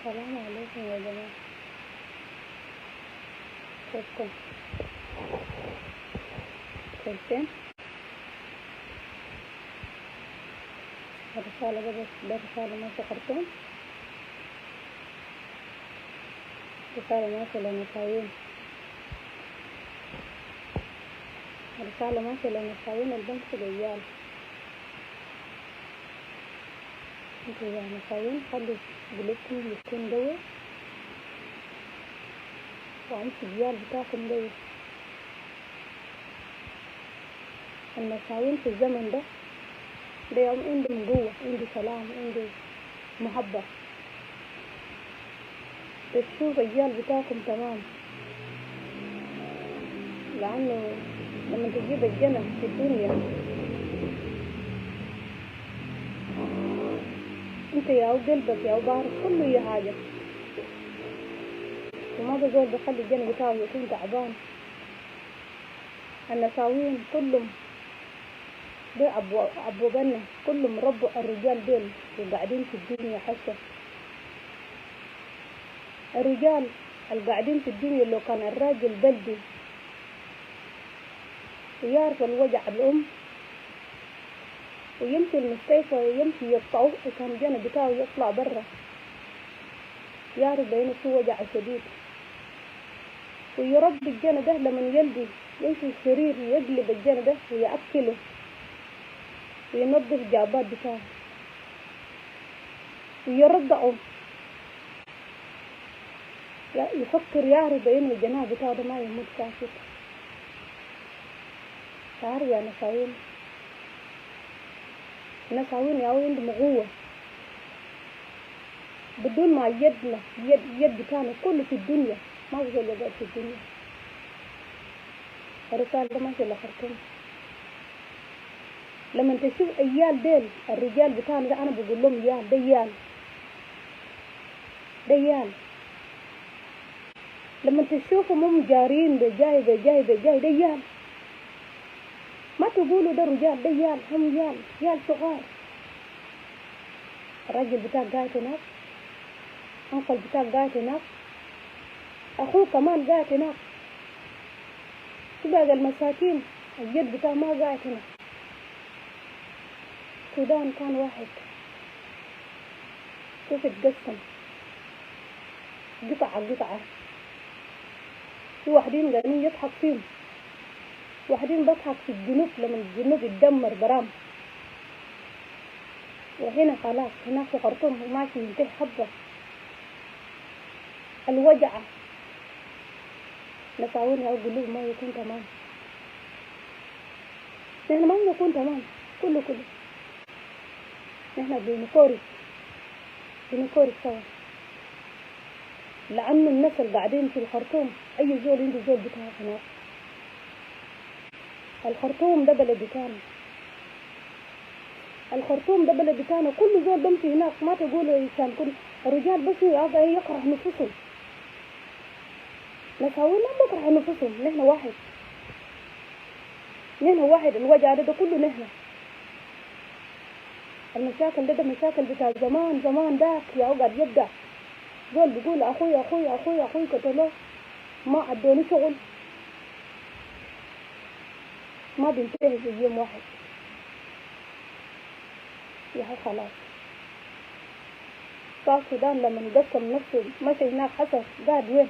السلام عليكم يا جماعة، كيفكم؟ كويسين؟ الرسالة ده رسالة ماشي خرطوم، رسالة ماشي لنساوين، رسالة ماشي لنساوين البنك رجال. انتوا يا نساوين خلوا قلوبكم يكون قوي وامشي الرجال بتاعكم قوي. النساوين في الزمن ده يوم عندهم قوة، عنده سلام، عنده محبة، تشوف الرجال بتاعكم تمام، لأنه لما تجيب الجنة في الدنيا انت يا قلبك يا بعرف كله هي حاجة، وما بزول بخلي الجنة بتاعه يكون تعبان. النساوين كلهم ده أبو بنا، كلهم ربوا الرجال دول وقاعدين في الدنيا. حتى الرجال القاعدين في الدنيا لو كان الراجل بلدي ويعرف الوجع الأم ويمشي المستشفى ويمشي يقطعوه، كان الجنة بتاعه يطلع برا يعرف بأنه في وجع شديد، ويربي الجنة ده لما يلدي يمشي السرير يقلب الجنة ده ويأكله وينظف جابات بتاعه ويرضعه، يفكر يعرف بأنه الجناح بتاعه ده ما يموت ساكت. تعرف يا نساوين، نساوين يا عندهم قوة بدون ما يدنا يد بتاعنا كله في الدنيا ما بزول يقعد في الدنيا. الرسالة ده ماشي لخرطوم. لما تشوف ايال ديل الرجال بتاعنا ده، انا بقول لهم يال ده يال لما تشوفهم هم جارين بجاي ده يال، ما تقولوا ده رجال، ده يال، هم يال صغار. الراجل بتاعك قاعد هناك، انقل بتاعك قاعد هناك، اخوه كمان قاعد هناك، تبقى المساكين الجد بتاعه ما قاعد هنا. السودان كان واحد، كيف اتقسم قطعة، في واحدين قاعدين يضحك فيهم، واحدين بضحك في الجنوب لما الجنوب يتدمر برام، وهنا خلاص هناك في خرطوم ماشي ينتهي حبة الوجعة. نساوين يا قلوب ما يكون تمام، نحن ما نكون تمام كله نحن بنكوري سوا، لأنه الناس اللي قاعدين في الخرطوم أي زول عنده زول بتاعه هناك. الخرطوم ده بلد بتاعنا، الخرطوم ده بلد بتاعنا، كل زول بمشي هناك ما تقولوا كان كل الرجال بس يكره نفسهم. نساوين ما بكره نفسهم، نحن واحد، الوجع ده كله نحن. المشاكل ده مشاكل بتاع زمان داك يا قاعد يبدأ زول بيقول أخوي قتلوه ما أدوني شغل، ما بينتهي في يوم واحد يا خلاص. صار السودان لما قسم نفسه مشي هناك حسن قاعد وين؟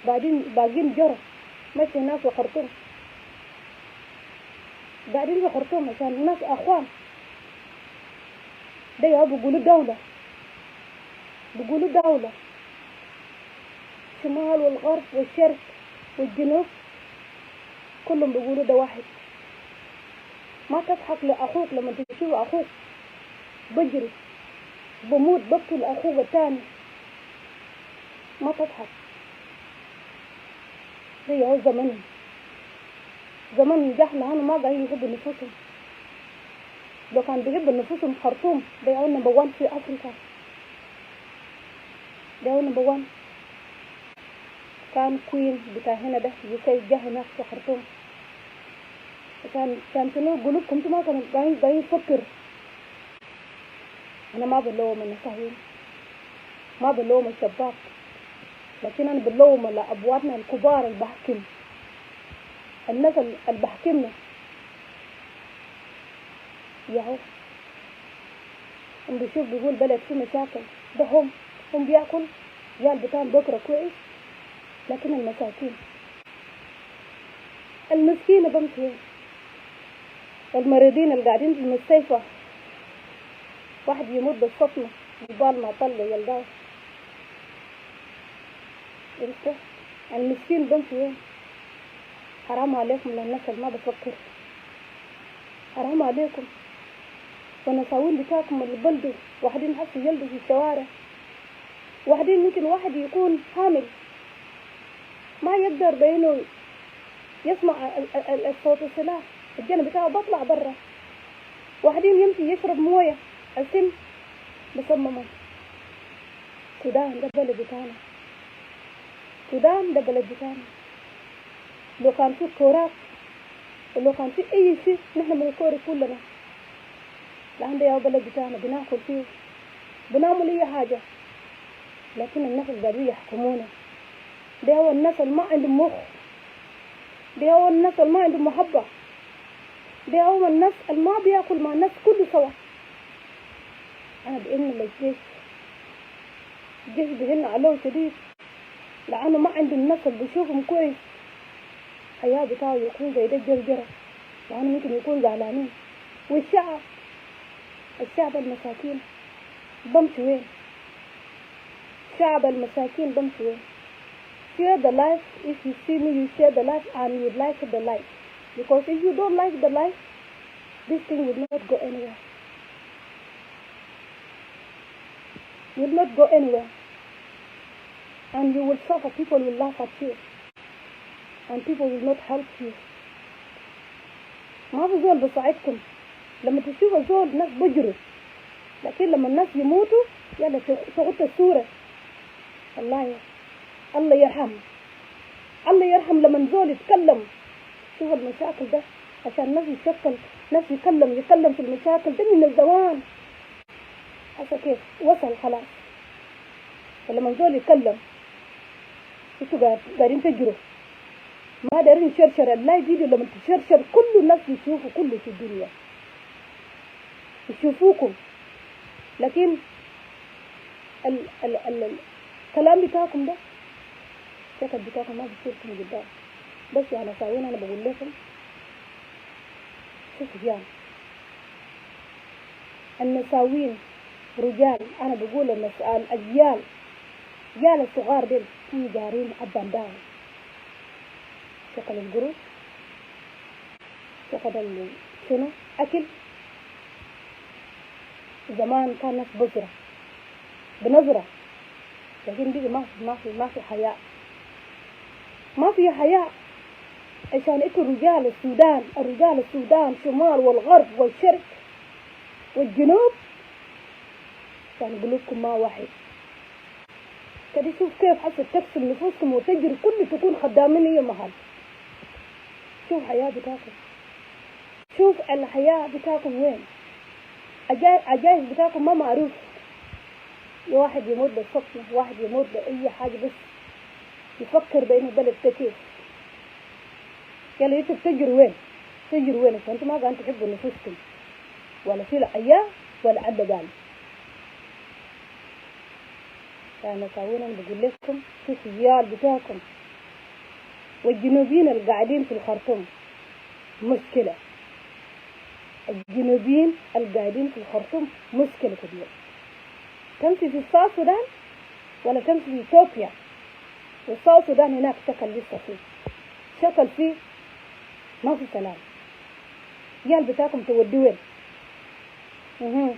بعدين باقين جرى مشي هناك في خرطوم، قاعدين في خرطوم عشان الناس أخوان. ده يا بيقولوا دولة الشمال والغرب والشرق والجنوب كلهم بيقولوا ده واحد. ما تضحك لأخوك لما تشوف أخوك بجري بموت بقتل أخوك الثاني، ما تضحك. ده يا زمن جهل، هانو ما قاعدين يحبوا نفسهم. لو كان بيحبوا نفسهم خرطوم ده يا نمبر 1 في أفريقيا، ده يا نمبر 1. كان كوين بتاع هنا ده يسيد جه هناك في خرطوم، كان شنو قلوبكم انتوا ما كانوا قاعدين يفكر. انا ما بلوم النساوين، ما بلوم الشباب، لكن أنا بلوم على أبوابنا الكبار البحكم، الناس البحكمنا ياهو. بيشوف بيقول بلد فيه مشاكل، ده هم بياكل يال بتاعهم بكرة كويس، لكن المساكين المسكينة بمشي، المريضين اللي قاعدين في المستشفى، واحد يموت بالصدمة قبال ما طلع يلقاه. المسكين بمشي. حرام عليكم للناس اللي ما بفكر، حرام عليكم. والنساوين بتاعكم اللي بلدوا واحدين حسوا يلدوا في الشوارع، واحدين يمكن واحد يكون حامل ما يقدر بينه يسمع الصوت السلاح، الجنة بتاعه بطلع برا، واحدين يمشي يشرب موية السم بصممه. السودان ده بلد بتاعنا، السودان ده بلد بتاعنا. لو كان في كوراك ولو كان في أي شيء نحن بنكوري كلنا، لأن ده بلد بتاعنا بناكل فيه بنعمل أي حاجة، لكن الناس اللي قاعدين يحكمونا ده هو الناس اللي ما عندهم مخ، ده هو الناس اللي ما عندهم محبة، ده هو الناس اللي ما بياكل مع الناس كله سوا. أنا بإن الجيش بهن علوه شديد، لأنه ما عندهم الناس اللي بيشوفهم كويس، حياة بتاعه يكون زي ده جرجرة، لأنه ممكن يكون زعلانين. الشعب المساكين بمشي وين؟ شعب المساكين بمشي وين؟ Share the life. If you see me, you share the life and you like the life. Because if you don't like the life, this thing will not go anywhere. Will not go anywhere. And you will suffer. People will laugh at you. And people will not help you. ما في زول بساعدكم. لما تشوفوا زول الناس بجروا، لكن لما الناس يموتوا يلا تغط الصورة. الله يرحم، الله يرحم. لما زول يتكلم شوف المشاكل ده عشان الناس يشكل، ناس يتكلم في المشاكل ده من الزمان. هسا كيف وصل خلاص. فلما زول يتكلم انتوا قاعدين تجروا، ما دارين نشرشر اللايف فيديو. لما تشرشر كل الناس يشوفوا، كله في الدنيا يشوفوكم، لكن الكلام بتاعكم ده الشكل بتاعكم ما بيصيركم قدام. بس يعني ساوين أنا بقول لكم شوفوا يعني النساوين رجال، أنا بقول الأجيال رجال الصغار دول هم جارين أبان داون. شكل القروش، شكل شنو أكل. زمان كان ناس بنظرة، لكن دي ما في حياء، ما في حياء. عشان انتوا رجال السودان شمال والغرب والشرق والجنوب، عشان قلوبكم ما واحد. كده شوف كيف حتى تكسر نفوسكم وتجري كل تكون خدامين اي محل. شوف حياة بتاعكم، شوف الحياة بتاعكم وين. عجائز بتاعكم ما معروف. واحد يموت بالصدمة، واحد يموت بأي حاجة، بس يفكر بأنه بلد كيف. يلا انتوا تجروا وين عشان انتوا ما قاعدين تحبوا نفوسكم ولا في الحياة ولا عدى قال. فأنا ساوين أنا بقول لكم شوفوا الرجال بتاعكم والجنوبيين اللي قاعدين في الخرطوم مشكلة. الجنوبيين اللي قاعدين في الخرطوم مشكلة كبيرة. تمشي في الساوث السودان ولا تمشي في إثيوبيا، والساوث السودان هناك شكل فيه ما في سلام. الرجال بتاعكم تودوا وين؟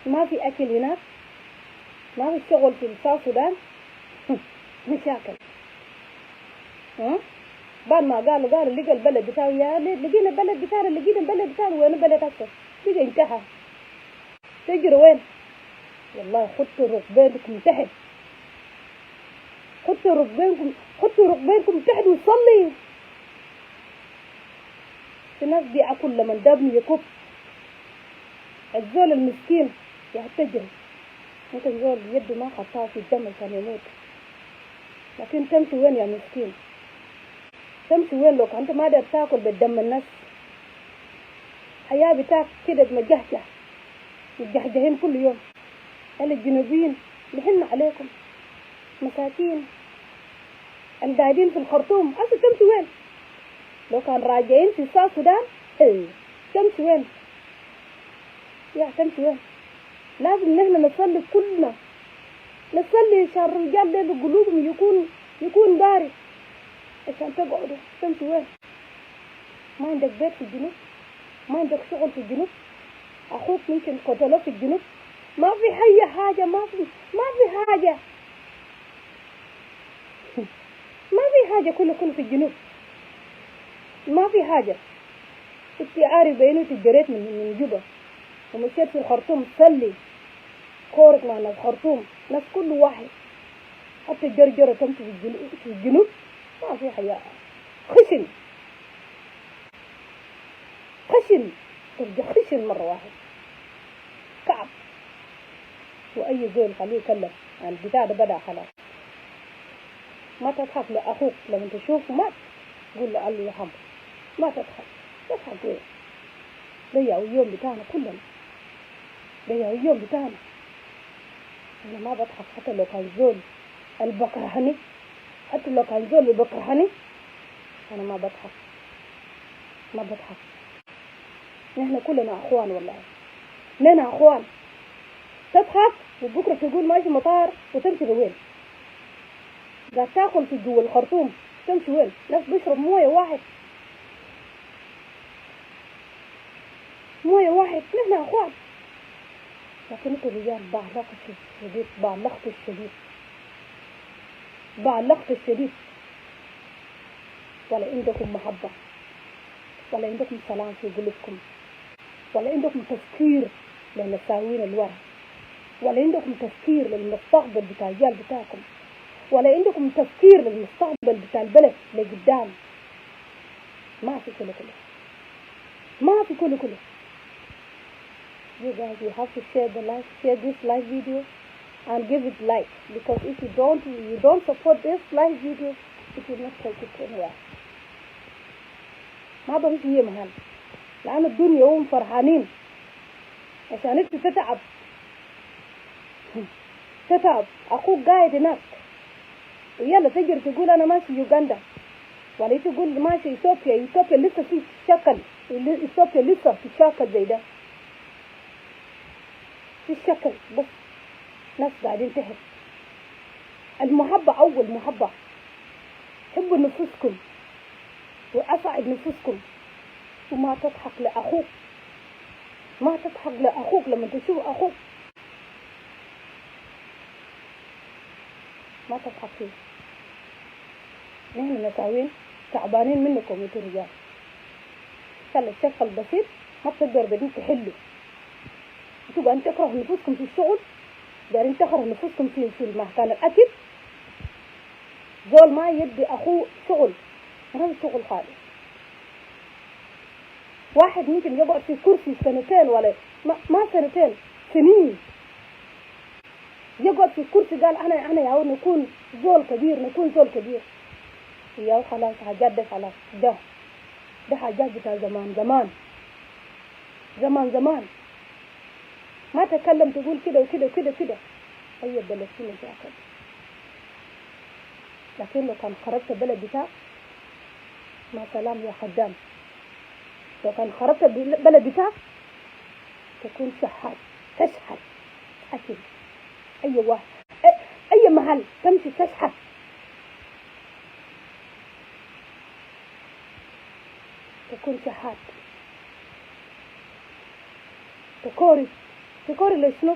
ما في أكل هناك، ما في شغل في الساوث السودان. مشاكل. بعد ما قالوا لقى البلد بتاعه، يا لقينا البلد بتاعنا وين البلد أكثر بقى انتهى. تجروا وين؟ والله خدوا ركبينكم تحت، خدوا ركبينكم تحت وصلي. في ناس بيأكل لما دابني يكب. الزول المسكين يحتجر ممكن زول يده ما خطاه في الدم عشان يموت، لكن تمشي وين يا مسكين؟ تمشي وين لو انت ما قادر تاكل بالدم الناس؟ حياة بتاعك كده متجهجهين كل يوم. هل الجنوبيين نحن عليكم مساكين القاعدين في الخرطوم أصلا تمشي وين؟ لو كان راجعين في السودان تمشي وين؟ تمشي وين؟ لازم نحن نصلي كلنا، نصلي عشان الرجال ده قلوبهم يكون بارد عشان تقعدوا. تمشي وين؟ ما عندك بيت في الجنوب؟ ما عندك شغل في الجنوب؟ أخوك ممكن قتلوه في الجنوب؟ ما في حاجة ما في حاجة ما في حاجة كله في الجنوب ما في حاجة. انت عارف بينه تجريت من جوبا ومشيت في الخرطوم تصلي كورك مع ناس الخرطوم، ناس كل واحد حتى جرجرة تمشي في الجنوب ما في حياة. خشن ترجع خشن مرة واحد كعب. وأي زول خليه يكلم عن البتاع ده بدأ خلاص. ما تضحك لأخوك لما تشوفه مات قول له الله يرحمه. ما تضحك وين؟ ضيعوا اليوم بتاعنا كلنا، ضيعوا اليوم بتاعنا. أنا ما بضحك حتى لو كان زول البكرهني، حتى لو كان زول البكرهني أنا ما بضحك. نحن كلنا أخوان والله، لنا أخوان. تضحك وبكرة تقول ماشي مطار وتمشي لوين؟ قاعد تاكل في جوا الخرطوم تمشي وين؟ ناس بيشرب موية واحد نحن أخوان. لكن انتوا الرجال بعلقت الشديد ولا عندكم محبة ولا عندكم سلام في قلوبكم ولا عندكم تفكير للمساوين الورا ولا عندكم تفكير للمستقبل بتاع الرجال بتاعكم ولا عندكم تفكير للمستقبل بتاع البلد لقدام. ما في كله. You guys, you have to share this live video and give it like, because if you don't support this live video, it will not take it anywhere. ما بمشي هي مهل لأن الدنيا هم فرحانين عشان انت تتعب. أخوك قاعد هناك ويلا تجر تقول أنا ماشي يوغندا ولا تقول ماشي إثيوبيا لسه في شكل، إثيوبيا لسه في شكل زي ده في الشكل. بس ناس قاعدين تحب المحبة. أول محبة حبوا نفسكم وأسعد نفسكم وما تضحك لأخوك لما تشوف أخوك ما تضحك فيه. نحن مساوين تعبانين منكم انتوا رجال. خلي الشكل البسيط ما بتقدر بدين تحلوا. انتوا قاعدين تكرهوا نفسكم في الشغل، قاعدين تكرهوا نفسكم في المكان الأكل. زول ما يدي أخوه شغل هذا شغل خالص. واحد ممكن يقعد في كرسي سنتين ولا ما سنتين، سنين يقعد في كرسي قال أنا يا نكون زول كبير يا خلاص حاجات ده خلاص ده حاجات بتاع زمان ما تكلم تقول كده وكده أي بلسين جاكد. لكن لو كان خربت البلد بتاعك ما سلام يا خدام. لو كان خربت البلد بتاعك تكون شحات تشحت أكل. أي واحد أي محل تمشي تشحت. تكون شحات تكوري لشنو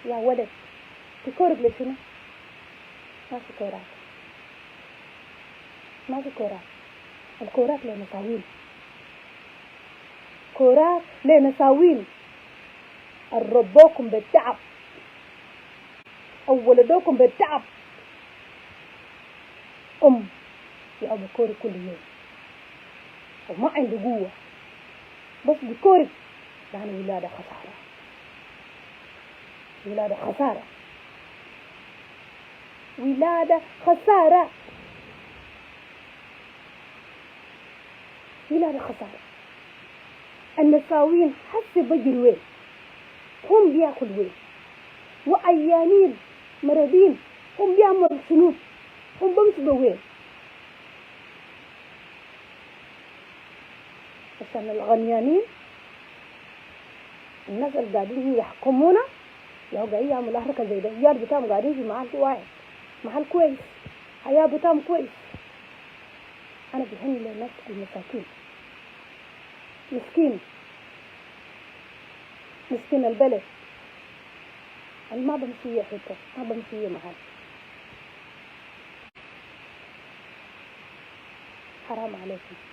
يا ولد؟ تكوري لشنو؟ ما في كورات. الكورات لنساوين الربوكم بالتعب أو ولدوكم بالتعب. يا بكوري كل يوم وما عنده قوة بس بكوري يعني ولادة خسارة. ولادة خسارة، ولادة خسارة، ولادة خسارة. النساوين حسي بجروا وين، هم بياكل وين، وعيانين مرضين هم بيعملوا شنو، هم بمشوا وين؟ عشان الغنيانين الناس اللي قاعدين يحكمونا لو قاعدين يعملوا حركة زي ده، الرجال بتاعهم قاعدين في محل واحد، محل كويس، حياة بتاعهم كويس. أنا بحن للناس المساكين، مسكين البلد اللي ما بمشي حتة، ما بمشي محل. حرام عليكم.